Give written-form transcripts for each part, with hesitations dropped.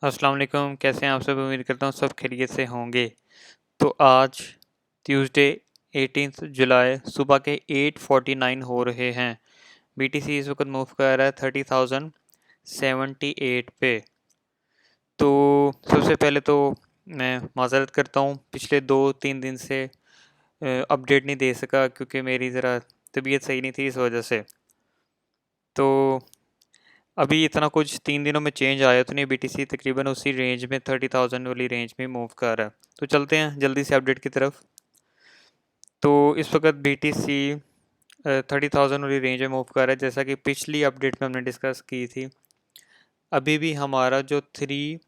अस्सलाम वालेकुम, कैसे हैं आप सब? उम्मीद करता हूँ सब खैरियत से होंगे। तो आज ट्यूसडे 18 जुलाई सुबह के 8:49 हो रहे हैं। बीटीसी इस वक्त मूव कर रहा है 30,078 पे। तो सबसे पहले तो मैं माज़रत करता हूँ, पिछले 2-3 दिन से अपडेट नहीं दे सका क्योंकि मेरी ज़रा तबीयत सही नहीं थी, इस वजह से। तो अभी इतना कुछ 3 दिनों में चेंज आया तो नहीं, बीटीसी तकरीबन उसी रेंज में 30,000 वाली रेंज में मूव कर रहा है। तो चलते हैं जल्दी से अपडेट की तरफ। तो इस वक्त बीटीसी 30,000 वाली रेंज में मूव कर रहा है, जैसा कि पिछली अपडेट में हमने डिस्कस की थी। अभी भी हमारा जो 3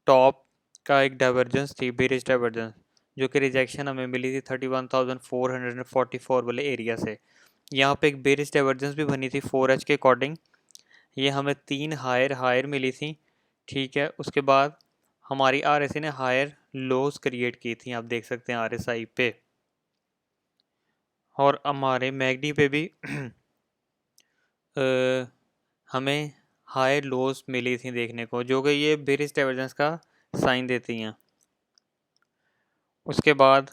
टॉप का एक डाइवर्जेंस थी, बेरिश डाइवर्जेंस, जो कि रिजेक्शन हमें मिली थी 31,444 वाले एरिया से। यहाँ पे एक बेरिश डाइवर्जेंस भी बनी थी 4H के अकॉर्डिंग। ये हमें 3 हायर हायर मिली थी। ठीक है, उसके बाद हमारी आरएसआई ने हायर लोज क्रिएट की थी, आप देख सकते हैं आरएसआई पे। और हमारे मैगडी पे भी हमें हायर लोज मिली थी देखने को, जो कि ये बेरिश डाइवर्जेंस का साइन देती हैं। उसके बाद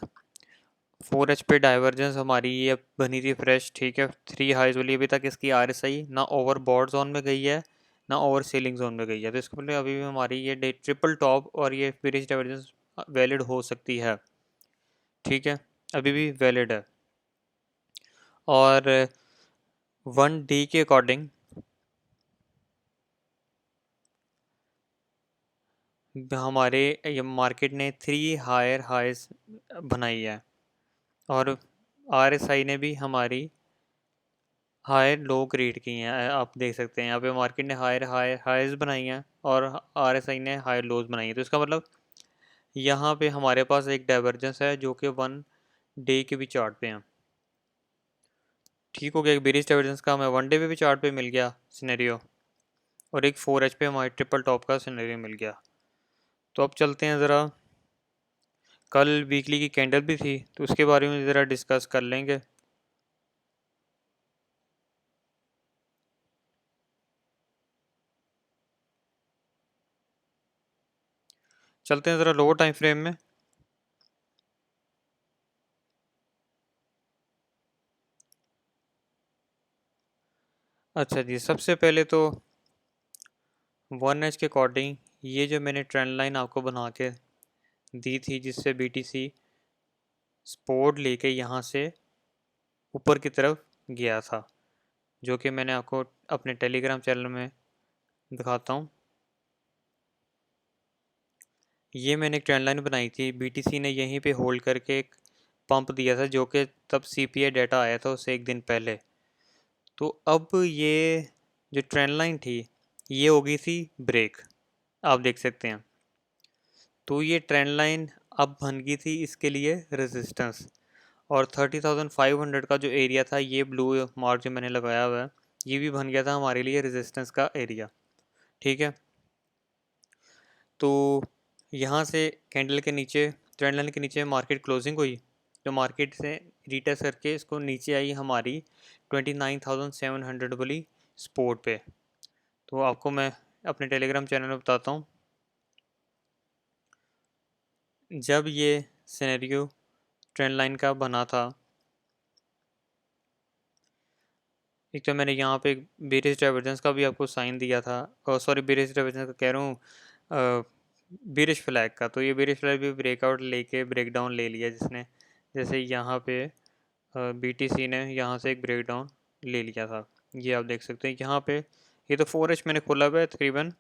4H पे डाइवर्जेंस हमारी ये बनी थी फ्रेश। ठीक है, 3 हाइज वाली अभी तक इसकी आरएसआई ना ओवर बॉर्ड जोन में गई है ना ओवर सीलिंग जोन में गई है, तो इसके मतलब अभी भी हमारी ये ट्रिपल टॉप और ये बेरिश डाइवर्जेंस वैलिड हो सकती है। ठीक है, अभी भी वैलिड है। और 1D के अकॉर्डिंग हमारे ये मार्केट ने 3 हायर हाइज बनाई है, और आरएसआई ने भी हमारी हायर लो क्रिएट की हैं। आप देख सकते हैं यहाँ पे मार्केट ने हायर हायर हाइज बनाई हैं और आरएसआई ने हायर लोज बनाई हैं। तो इसका मतलब यहाँ पे हमारे पास एक डाइवर्जेंस है जो कि 1 डे के भी चार्ट पे हैं। ठीक हो गया, एक बेरिश डाइवर्जेंस का हमें 1 डे पे भी चार्ट पे मिल गया सिनेरियो, और एक 4H पे हमारे ट्रिपल टॉप का सिनेरियो मिल गया। तो अब चलते हैं ज़रा, कल वीकली की कैंडल भी थी तो उसके बारे में ज़रा डिस्कस कर लेंगे। चलते हैं ज़रा लोअर टाइम फ्रेम में। अच्छा जी, सबसे पहले तो 1H के अकॉर्डिंग ये जो मैंने ट्रेंड लाइन आपको बना के दी थी, जिससे बीटीसी सपोर्ट लेके यहाँ से ऊपर की तरफ गया था, जो कि मैंने आपको अपने टेलीग्राम चैनल में दिखाता हूँ। ये मैंने एक ट्रेंड लाइन बनाई थी, बीटीसी ने यहीं पे होल्ड करके एक पंप दिया था, जो कि तब सीपीआई डाटा आया था उससे एक दिन पहले। तो अब ये जो ट्रेंड लाइन थी ये हो गई थी ब्रेक, आप देख सकते हैं। तो ये ट्रेंड लाइन अब बन गई थी इसके लिए रेजिस्टेंस, और 30,500 का जो एरिया था, ये ब्लू मार्क जो मैंने लगाया हुआ है, ये भी बन गया था हमारे लिए रेजिस्टेंस का एरिया। ठीक है, तो यहाँ से कैंडल के नीचे, ट्रेंड लाइन के नीचे मार्केट क्लोजिंग हुई, जो मार्केट से रिटेस्ट करके इसको नीचे आई हमारी 29,700 वाली सपोर्ट पे। तो आपको मैं अपने टेलीग्राम चैनल में बताता हूँ। जब ये सिनेरियो ट्रेंड लाइन का बना था, एक तो मैंने यहाँ पे बेरिश डाइवर्जेंस का भी आपको साइन दिया था, और सॉरी बेरिश डाइवर्जेंस का कह रहा हूँ, बेरिश फ्लैग का। तो ये बेरिश फ्लैग भी ब्रेकआउट लेके ब्रेकडाउन ले लिया जिसने, जैसे यहाँ पे बीटीसी ने यहाँ से एक ब्रेकडाउन ले लिया था। ये आप देख सकते हैं यहाँ पे, ये तो 4H मैंने खोला हुआ है तकरीबन।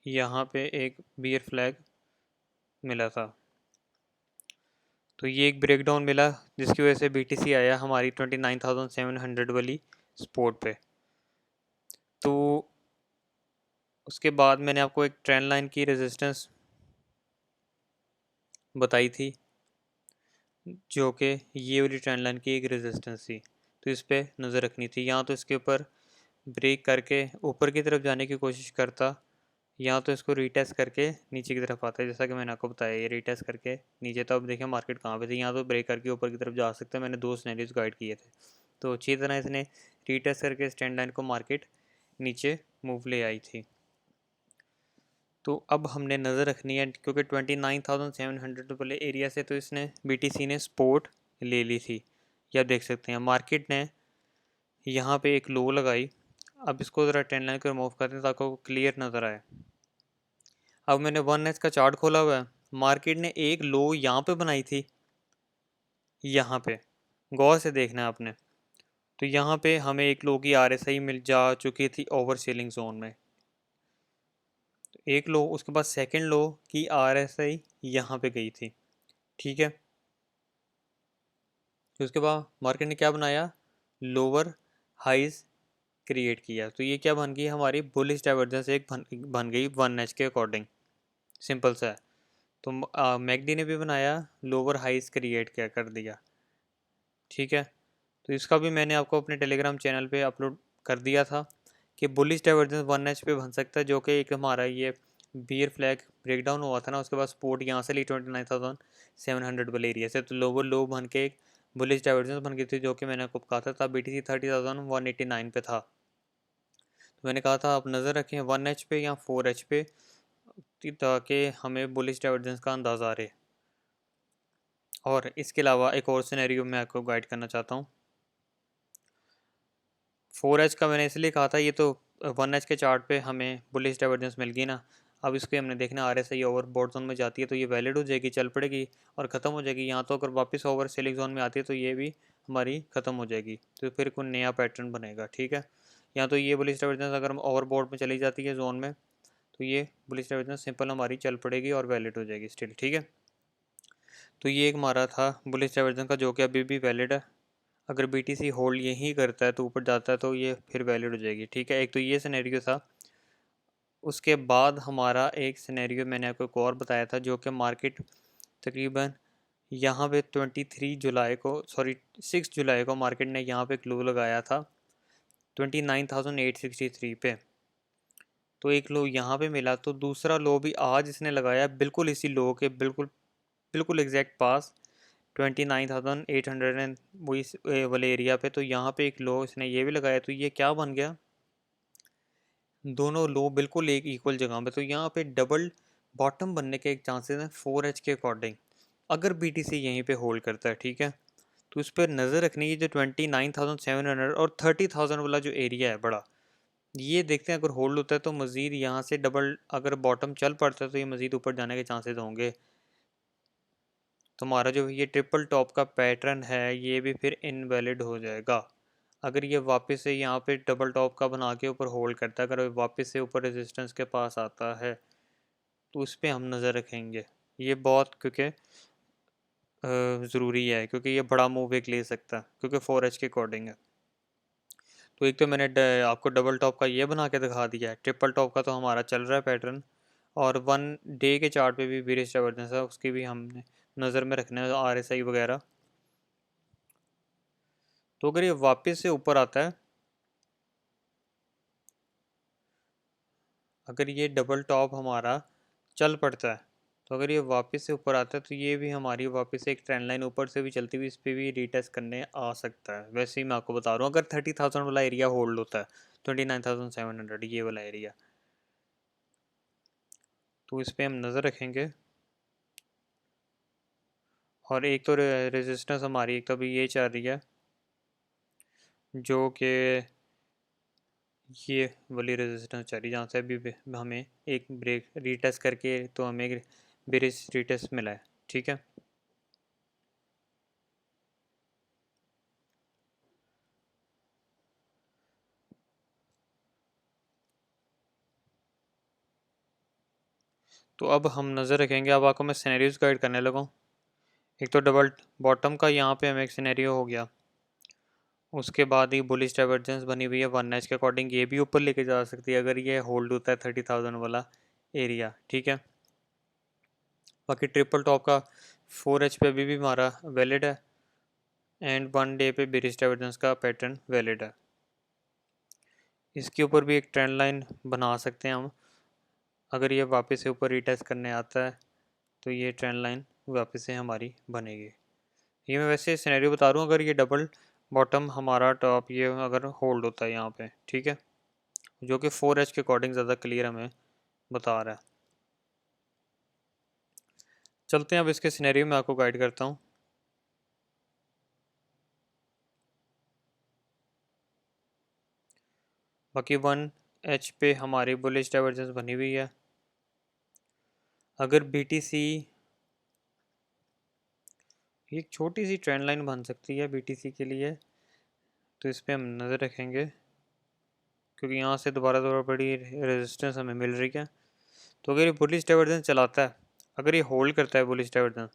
यहाँ पे एक बियर फ्लैग मिला था, तो ये एक ब्रेकडाउन मिला जिसकी वजह से बीटीसी आया हमारी 29,700 वाली सपोर्ट पे। तो उसके बाद मैंने आपको एक ट्रेंड लाइन की रेजिस्टेंस बताई थी, जो कि ये वाली ट्रेंड लाइन की एक रेजिस्टेंस थी। तो इस पर नज़र रखनी थी, यहाँ तो इसके ऊपर ब्रेक करके ऊपर की तरफ जाने की कोशिश करता, यहाँ तो इसको रीटेस्ट करके नीचे की तरफ आता है, जैसा कि मैंने आपको बताया ये रीटेस्ट करके नीचे। तो अब देखिए मार्केट कहाँ पे थी, यहाँ तो ब्रेक करके ऊपर की तरफ जा सकते हैं। मैंने 2 सिनेरियोज गाइड किए थे। तो अच्छी तरह इसने रीटेस्ट करके इस ट्रेंड लाइन को मार्केट नीचे मूव ले आई थी। तो अब हमने नज़र रखनी है क्योंकि 29,700 वाले एरिया से तो इसने BTC ने सपोर्ट ले ली थी। या देख सकते हैं मार्केट ने यहाँ पे एक लो लगाई। अब इसको ज़रा ट्रेंड लाइन को रिमूव करते हैं ताकि वो क्लियर नज़र आए। अब मैंने 1H का चार्ट खोला हुआ है। मार्केट ने एक लो यहाँ पे बनाई थी, यहाँ पे गौर से देखना है आपने। तो यहाँ पे हमें एक लो की RSI मिल जा चुकी थी ओवर सेलिंग जोन में, एक लो, उसके बाद सेकंड लो की RSI यहाँ पे गई थी, ठीक है। तो उसके बाद मार्केट ने क्या बनाया, लोअर हाइज क्रिएट किया। तो ये क्या बन गई हमारी बुलिश डाइवर्जेंस, एक बन गई 1H के अकॉर्डिंग, सिंपल सा है। तो मैकडी ने भी बनाया, लोअर हाइज क्रिएट क्या कर दिया, ठीक है। तो इसका भी मैंने आपको अपने टेलीग्राम चैनल पे अपलोड कर दिया था कि बुलिश डाइवर्जेंस 1H पे बन सकता है, जो कि एक हमारा ये बियर फ्लैग ब्रेकडाउन हुआ था ना, उसके बाद सपोर्ट यहाँ से ली 29,700 वाले एरिया से, तो लोअर लो बन के एक बुलिश डाइवर्जेंस बन गई थी, जो कि मैंने आपको कहा था तब BTC 30,189 पे था। तो मैंने कहा था आप नज़र रखें 1H पे या 4H पे, ताकि हमें बुलिश डाइवर्जेंस का अंदाज़ा रहे। और इसके अलावा एक और सिनेरियो मैं आपको गाइड करना चाहता हूँ। 4H का मैंने इसलिए कहा था, ये तो 1H के चार्ट पे हमें बुलिश डाइवर्जेंस मिल गई ना। अब इसके हमने देखना RSI ओवर बॉट जोन में जाती है तो ये वैलिड हो जाएगी, चल पड़ेगी और ख़त्म हो जाएगी। यहाँ तो अगर वापस ओवर सेलिंग जोन में आती है तो ये भी हमारी ख़त्म हो जाएगी, तो फिर कोई नया पैटर्न बनेगा, ठीक है। यहाँ तो ये बुलिश डाइवर्जेंस अगर हम ओवर बॉट में चली जाती है जोन में, तो ये बुलिश डाइवर्जेंस सिंपल हमारी चल पड़ेगी और वैलिड हो जाएगी स्टिल, ठीक है। तो ये एक हमारा था बुलिश डाइवर्जेंस का, जो कि अभी भी वैलिड है। अगर BTC होल्ड यही करता है तो ऊपर जाता है तो ये फिर वैलिड हो जाएगी, ठीक है। एक तो ये सिनेरियो था। उसके बाद हमारा एक सिनेरियो मैंने आपको एक और बताया था, जो कि मार्केट तकरीबन यहाँ पे 6 जुलाई को मार्केट ने यहाँ पे क्लो लगाया था 29,863 पे। तो एक लो यहाँ पे मिला, तो दूसरा लो भी आज इसने लगाया बिल्कुल इसी लो के बिल्कुल बिल्कुल एग्जैक्ट पास 29,800 एंड वही वाले एरिया पे। तो यहाँ पे एक लो इसने ये भी लगाया, तो ये क्या बन गया, दोनों लो बिल्कुल एक इक्वल जगह पे। तो यहाँ पे डबल बॉटम बनने के एक चांसेस हैं 4H के अकॉर्डिंग, अगर BTC यहीं पे होल्ड करता है, ठीक है। तो उस पर नज़र रखने की, जो 29,700 और 30,000 वाला जो एरिया है बड़ा, ये देखते हैं अगर होल्ड होता है तो मज़ीद यहाँ से डबल, अगर बॉटम चल पड़ता है तो ये मज़ीद ऊपर जाने के चांसेस होंगे। तो हमारा जो ये ट्रिपल टॉप का पैटर्न है ये भी फिर इनवैलिड हो जाएगा। अगर ये वापस से यहाँ पे डबल टॉप का बना के ऊपर होल्ड करता है, अगर वापस से ऊपर रेजिस्टेंस के पास आता है तो उस पर हम नज़र रखेंगे। ये बहुत क्योंकि ज़रूरी है, क्योंकि ये बड़ा मूव एक ले सकता है, क्योंकि 4H के अकॉर्डिंग है। तो एक तो मैंने आपको डबल टॉप का ये बना के दिखा दिया है, ट्रिपल टॉप का तो हमारा चल रहा है पैटर्न, और 1 डे के चार्ट पे भी बेरिश डाइवर्जेंस है, उसकी भी हमने नज़र में रखना है RSI वगैरह। तो अगर ये वापस से ऊपर आता है, अगर ये डबल टॉप हमारा चल पड़ता है, तो अगर ये वापस से ऊपर आता है तो ये भी हमारी वापस से एक ट्रेंड लाइन ऊपर से भी चलती हुई इस पर भी रीटेस्ट करने आ सकता है। वैसे ही मैं आपको बता रहा हूँ, अगर 30,000 वाला एरिया होल्ड होता है, 29,700 ये वाला एरिया, तो इस पर हम नज़र रखेंगे। और एक तो रेजिस्टेंस हमारी एक तो अभी ये चल रही है, जो कि ये वाली रेजिस्टेंस चल रही है, जहाँ से अभी हमें एक ब्रेक रीटेस्ट करके तो हमें एक बेरिश रीटेस्ट मिला है, ठीक है। तो अब हम नज़र रखेंगे, अब आपको मैं सिनेरियोज गाइड करने लगा हूँ। एक तो डबल बॉटम का यहाँ पे हमें एक सिनेरियो हो गया, उसके बाद ही बुलिश डाइवर्जेंस बनी हुई है 1H के अकॉर्डिंग, ये भी ऊपर लेके जा सकती है अगर ये होल्ड होता है 30,000 वाला एरिया, ठीक है। बाकी ट्रिपल टॉप का 4H पे अभी भी हमारा वैलिड है, एंड 1 डे पे बेरिश डाइवर्जेंस का पैटर्न वैलिड है। इसके ऊपर भी एक ट्रेंड लाइन बना सकते हैं हम, अगर ये वापस से ऊपर रीटेस्ट करने आता है तो ये ट्रेंड लाइन वापस से हमारी बनेगी। ये मैं वैसे सिनेरियो बता रहा हूँ, अगर ये डबल बॉटम हमारा टॉप ये अगर होल्ड होता है यहाँ पे, ठीक है, जो कि 4H के अकॉर्डिंग ज़्यादा क्लियर हमें बता रहा है। चलते हैं अब इसके सिनेरियो में आपको गाइड करता हूँ। बाकी 1H पे हमारी बुलिश डाइवर्जेंस बनी हुई है। अगर BTC, एक छोटी सी ट्रेंड लाइन बन सकती है BTC के लिए, तो इस पर हम नज़र रखेंगे क्योंकि यहाँ से दोबारा दोबारा बड़ी रेजिस्टेंस हमें मिल रही है। तो अगर ये बुलिश डाइवर्जेंस चलाता है, अगर ये होल्ड करता है बुलिश डाइवर्जेंस,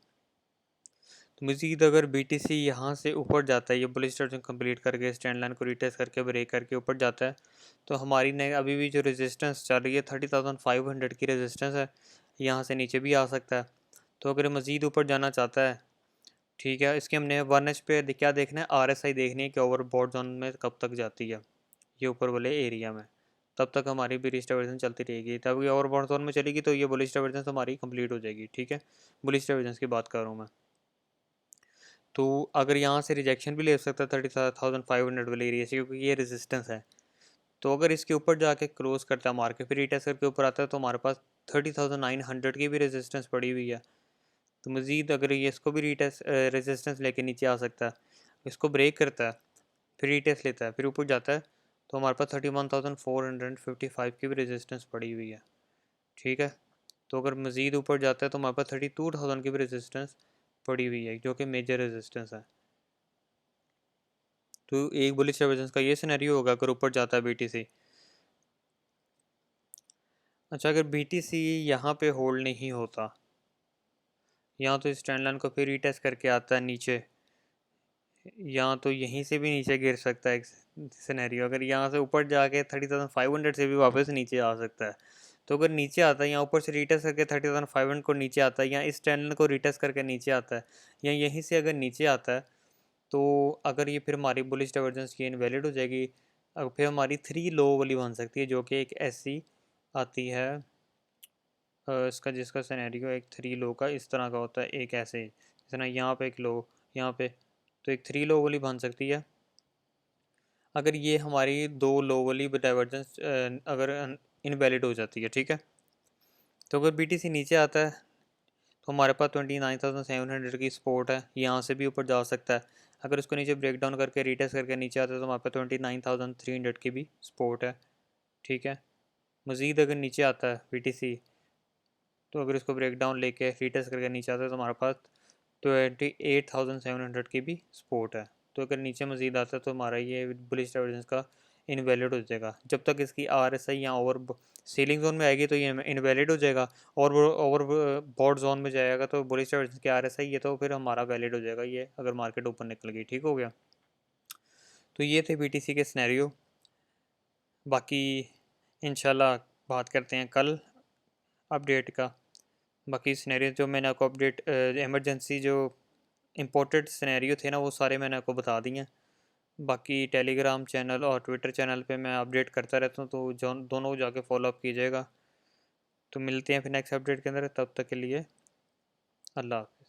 तो मज़ीद अगर BTC यहाँ से ऊपर जाता है, ये बुलिश डाइवर्जेंस कंप्लीट करके इस ट्रेंड लाइन को रिटेस्ट करके ब्रेक करके ऊपर जाता है, तो हमारी ने अभी भी जो रेजिस्टेंस चल रही है 30,500 की रेजिस्टेंस है, यहाँ से नीचे भी आ सकता है। तो अगर मज़ीद ऊपर जाना चाहता है, ठीक है, इसके हमने 1H पे क्या देखना है, RSI देखनी है कि ओवरबॉट जोन में कब तक जाती है, ये ऊपर वाले एरिया में, तब तक हमारी बुलिश डाइवर्जेंस चलती रहेगी। तब ये ओवरबॉट जोन में चलेगी तो ये बुलिश डाइवर्जेंस हमारी कंप्लीट हो जाएगी, ठीक है, बुलिश डाइवर्जेंस की बात कर रहा हूँ मैं। तो अगर यहाँ से रिजेक्शन भी ले सकता है 30,500 वाले एरिया से, क्योंकि ये रेजिस्टेंस है। तो अगर इसके ऊपर जाके क्लोज करता है मार्केट, फिर रीटेस्ट करके ऊपर आता है, तो हमारे पास 30,900 की भी रेजिस्टेंस पड़ी हुई है। तो मज़ीद अगर ये इसको भी रीटेस्ट रेजिस्टेंस लेके नीचे आ सकता है, इसको ब्रेक करता है, फिर रीटेस्ट लेता है, फिर ऊपर जाता है, तो हमारे पास 31,455 की भी रेजिस्टेंस पड़ी हुई है, ठीक है। तो अगर मज़ीद ऊपर जाता है तो हमारे पास 32,000 की भी रेजिस्टेंस पड़ी हुई है, जो कि मेजर रेजिस्टेंस है। तो एक बुलिश डाइवर्जेंस का ये सिनेरियो होगा अगर ऊपर जाता है BTC। अच्छा, अगर BTC यहाँ पे होल्ड नहीं होता, यहाँ तो इस ट्रेंड लाइन को फिर रीटेस्ट करके आता है नीचे, यहाँ तो यहीं से भी नीचे गिर सकता है एक सिनेरियो, अगर यहाँ से ऊपर जाके 30,500 से भी वापस नीचे आ सकता है। तो अगर नीचे आता है, यहाँ ऊपर से रिटेस्ट करके 30,500 को नीचे आता है, या इस ट्रेंड को रिटेस्ट करके नीचे आता है, या यहीं से अगर नीचे आता है, तो अगर ये फिर हमारी बुलिश डाइवर्जेंस की इनवैलिड हो जाएगी। अब फिर हमारी 3 लो वाली बन सकती है, जो कि एक ऐसी आती है, इसका जिसका सिनेरियो एक 3 लो का इस तरह का होता है, एक ऐसे जैसे ना यहाँ पे एक लो, यहाँ पे, तो एक 3 लो वाली बन सकती है। अगर ये हमारी 2 लो वाली डाइवर्जेंस अगर इनवैलिड हो जाती है, ठीक है, तो अगर BTC नीचे आता है तो हमारे पास 29,700 की सपोर्ट है, यहाँ से भी ऊपर जा सकता है। अगर उसको नीचे ब्रेक डाउन करके रिटेस्ट करके नीचे आता है तो हमारे पास 29,300 की भी सपोर्ट है, ठीक है। मज़ीद अगर नीचे आता है BTC, तो अगर इसको ब्रेक डाउन लेके रिटेस्ट करके नीचे आता है तो हमारे पास 28,700 की भी सपोर्ट है। तो अगर नीचे मज़ीद आता है तो हमारा ये बुलिश डाइवर्जेंस का इनवैलिड हो जाएगा। जब तक इसकी RSI या ओवर सीलिंग जोन में आएगी तो ये इनवैलिड हो जाएगा, और वो ओवर बॉट जोन में जाएगा तो बुलिश डाइवर्जेंस की RSI ये तो फिर हमारा वैलिड हो जाएगा, ये अगर मार्केट ऊपर निकल गई, ठीक हो गया। तो ये थे BTC के सिनेरियो। बाकी इंशाल्लाह बात करते हैं कल अपडेट का। बाकी सिनेरियो जो मैंने आपको अपडेट इमरजेंसी जो इम्पोर्टेड सिनेरियो थे ना, वो सारे मैंने आपको बता दिए हैं। बाकी टेलीग्राम चैनल और ट्विटर चैनल पे मैं अपडेट करता रहता हूँ, तो जो दोनों जाके फॉलो अप कीजिएगा। तो मिलते हैं फिर नेक्स्ट अपडेट के अंदर, तब तक के लिए अल्लाह हाफ़िज़।